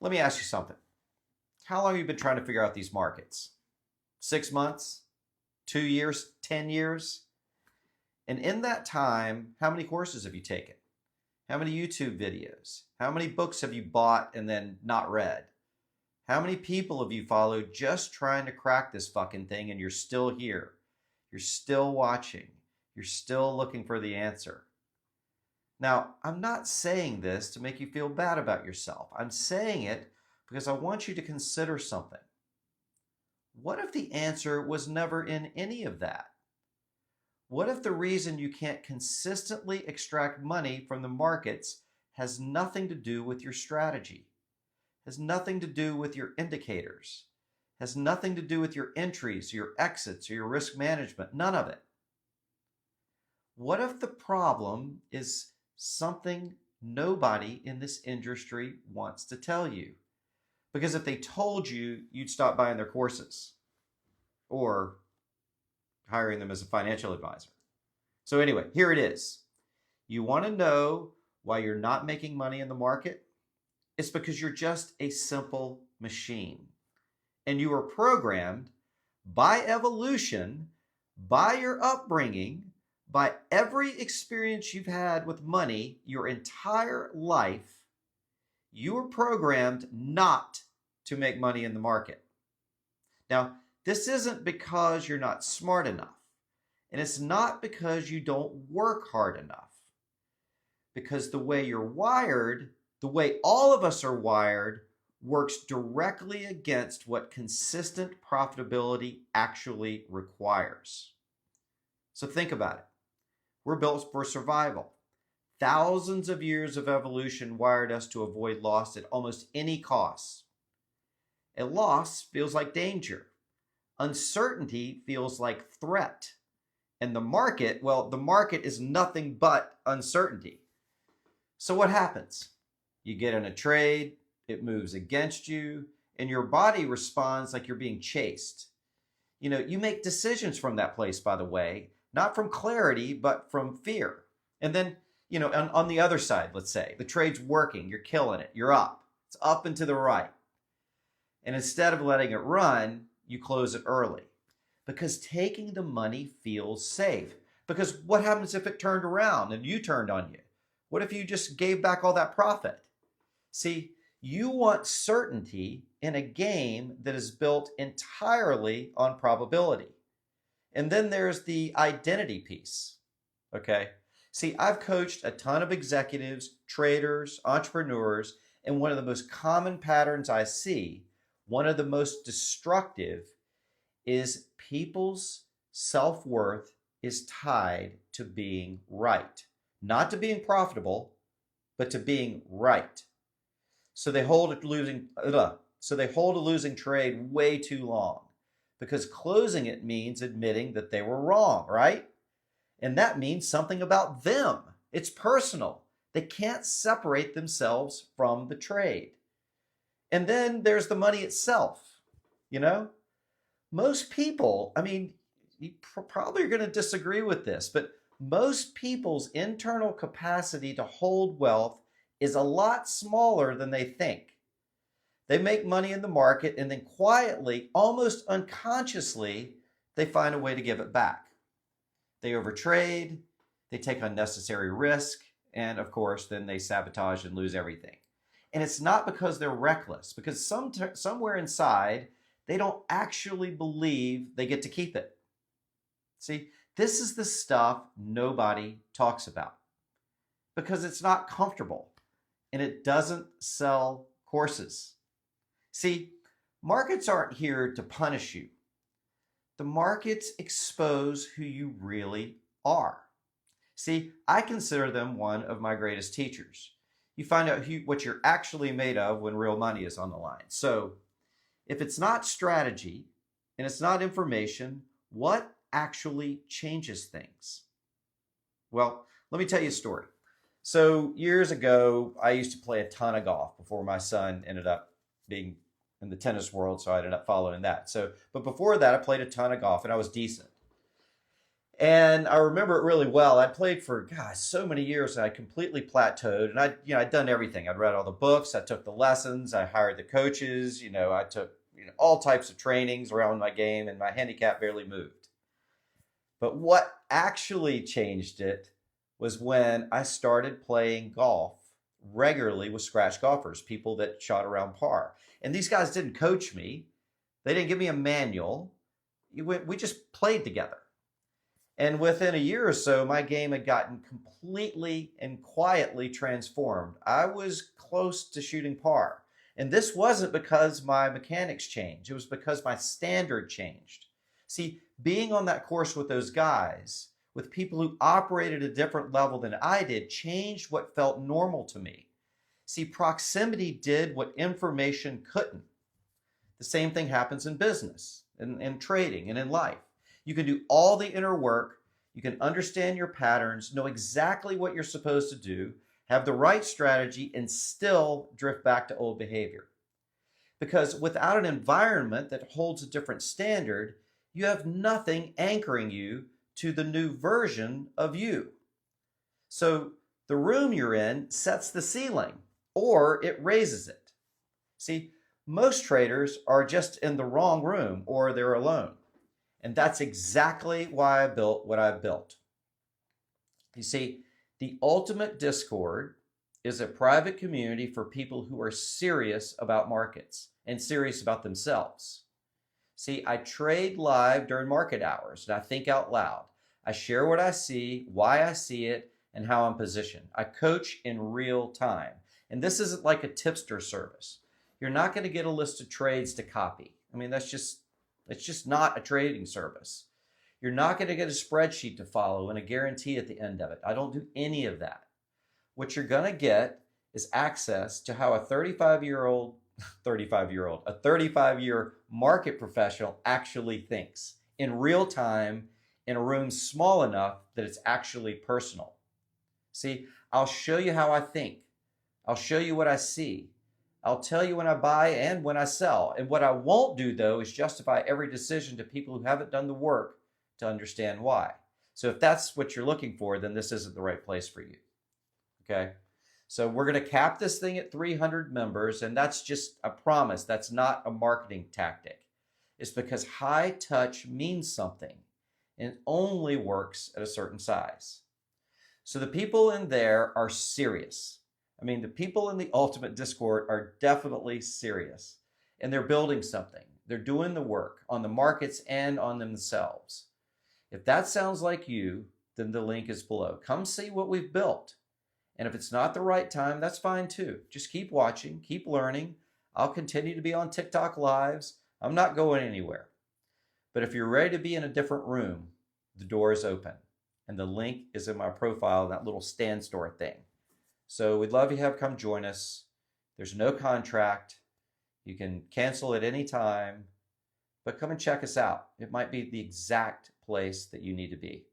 Let me ask you something. How long have you been trying to figure out these markets? 6 months? 2 years? 10 years? And in that time, how many courses have you taken? How many YouTube videos? How many books have you bought and then not read? How many people have you followed just trying to crack this fucking thing and you're still here? You're still watching. You're still looking for the answer. Now, I'm not saying this to make you feel bad about yourself. I'm saying it because I want you to consider something. What if the answer was never in any of that? What if the reason you can't consistently extract money from the markets has nothing to do with your strategy, has nothing to do with your indicators, has nothing to do with your entries, your exits, or your risk management? None of it. What if the problem is something nobody in this industry wants to tell you? Because if they told you, you'd stop buying their courses or hiring them as a financial advisor. So anyway, here it is. You want to know why you're not making money in the market? It's because you're just a simple machine. And you are programmed by evolution, by your upbringing, by every experience you've had with money your entire life. You are programmed not to make money in the market. Now, this isn't because you're not smart enough. And it's not because you don't work hard enough. Because the way you're wired, the way all of us are wired, works directly against what consistent profitability actually requires. So think about it. We're built for survival. Thousands of years of evolution wired us to avoid loss at almost any cost. A loss feels like danger. Uncertainty feels like threat. And the market, well, the market is nothing but uncertainty. So what happens? You get in a trade, it moves against you, and your body responds like you're being chased. You make decisions from that place, by the way, not from clarity, but from fear. And then, on the other side, let's say, the trade's working, you're killing it, you're up. It's up and to the right. And instead of letting it run, you close it early. Because taking the money feels safe. Because what happens if it turned around and you turned on you? What if you just gave back all that profit? See, you want certainty in a game that is built entirely on probability. And then there's the identity piece, okay? See, I've coached a ton of executives, traders, entrepreneurs, and one of the most common patterns I see, one of the most destructive, is people's self-worth is tied to being right. Not to being profitable, but to being right. So they hold a losing trade way too long because closing it means admitting that they were wrong, right? And that means something about them. It's personal. They can't separate themselves from the trade. And then there's the money itself, Most people, you probably are going to disagree with this, but most people's internal capacity to hold wealth is a lot smaller than they think. They make money in the market and then quietly, almost unconsciously, they find a way to give it back. They overtrade, they take unnecessary risk, and of course, then they sabotage and lose everything. And it's not because they're reckless, because somewhere inside, they don't actually believe they get to keep it. See, this is the stuff nobody talks about because it's not comfortable and it doesn't sell courses. See, markets aren't here to punish you. The markets expose who you really are. See, I consider them one of my greatest teachers. You find out what you're actually made of when real money is on the line. So, if it's not strategy and it's not information, what actually changes things? Well, let me tell you a story. So years ago, I used to play a ton of golf before my son ended up being in the tennis world, so I ended up following that. But before that, I played a ton of golf and I was decent. And I remember it really well. I played for, gosh, so many years, and I completely plateaued. And I'd done everything. I'd read all the books. I took the lessons. I hired the coaches. I took, all types of trainings around my game, and my handicap barely moved. But what actually changed it was when I started playing golf regularly with scratch golfers, people that shot around par. And these guys didn't coach me. They didn't give me a manual. We just played together. And within a year or so, my game had gotten completely and quietly transformed. I was close to shooting par. And this wasn't because my mechanics changed. It was because my standard changed. See, being on that course with those guys, with people who operated at a different level than I did, changed what felt normal to me. See, proximity did what information couldn't. The same thing happens in business, in trading, and in life. You can do all the inner work. You can understand your patterns, know exactly what you're supposed to do, have the right strategy, and still drift back to old behavior. Because without an environment that holds a different standard, you have nothing anchoring you to the new version of you. So the room you're in sets the ceiling, or it raises it. See, most traders are just in the wrong room, or they're alone. And that's exactly why I built what I built. You see, the Ultimate Discord is a private community for people who are serious about markets and serious about themselves. See, I trade live during market hours, and I think out loud. I share what I see, why I see it, and how I'm positioned. I coach in real time. And this isn't like a tipster service. You're not going to get a list of trades to copy. I mean, it's just not a trading service. You're not going to get a spreadsheet to follow and a guarantee at the end of it. I don't do any of that. What you're going to get is access to how a 35-year market professional actually thinks in real time in a room small enough that it's actually personal. See, I'll show you how I think. I'll show you what I see. I'll tell you when I buy and when I sell. And what I won't do, though, is justify every decision to people who haven't done the work to understand why. So if that's what you're looking for, then this isn't the right place for you. Okay? So we're going to cap this thing at 300 members, and that's just a promise. That's not a marketing tactic. It's because high touch means something, and it only works at a certain size. So the people in there are serious. I mean, the people in the Ultimate Discord are definitely serious, and they're building something. They're doing the work on the markets and on themselves. If that sounds like you, then the link is below. Come see what we've built. And if it's not the right time, that's fine too. Just keep watching, keep learning. I'll continue to be on TikTok Lives. I'm not going anywhere. But if you're ready to be in a different room, the door is open. And the link is in my profile, that little stand store thing. So we'd love you to come join us. There's no contract. You can cancel at any time, but come and check us out. It might be the exact place that you need to be.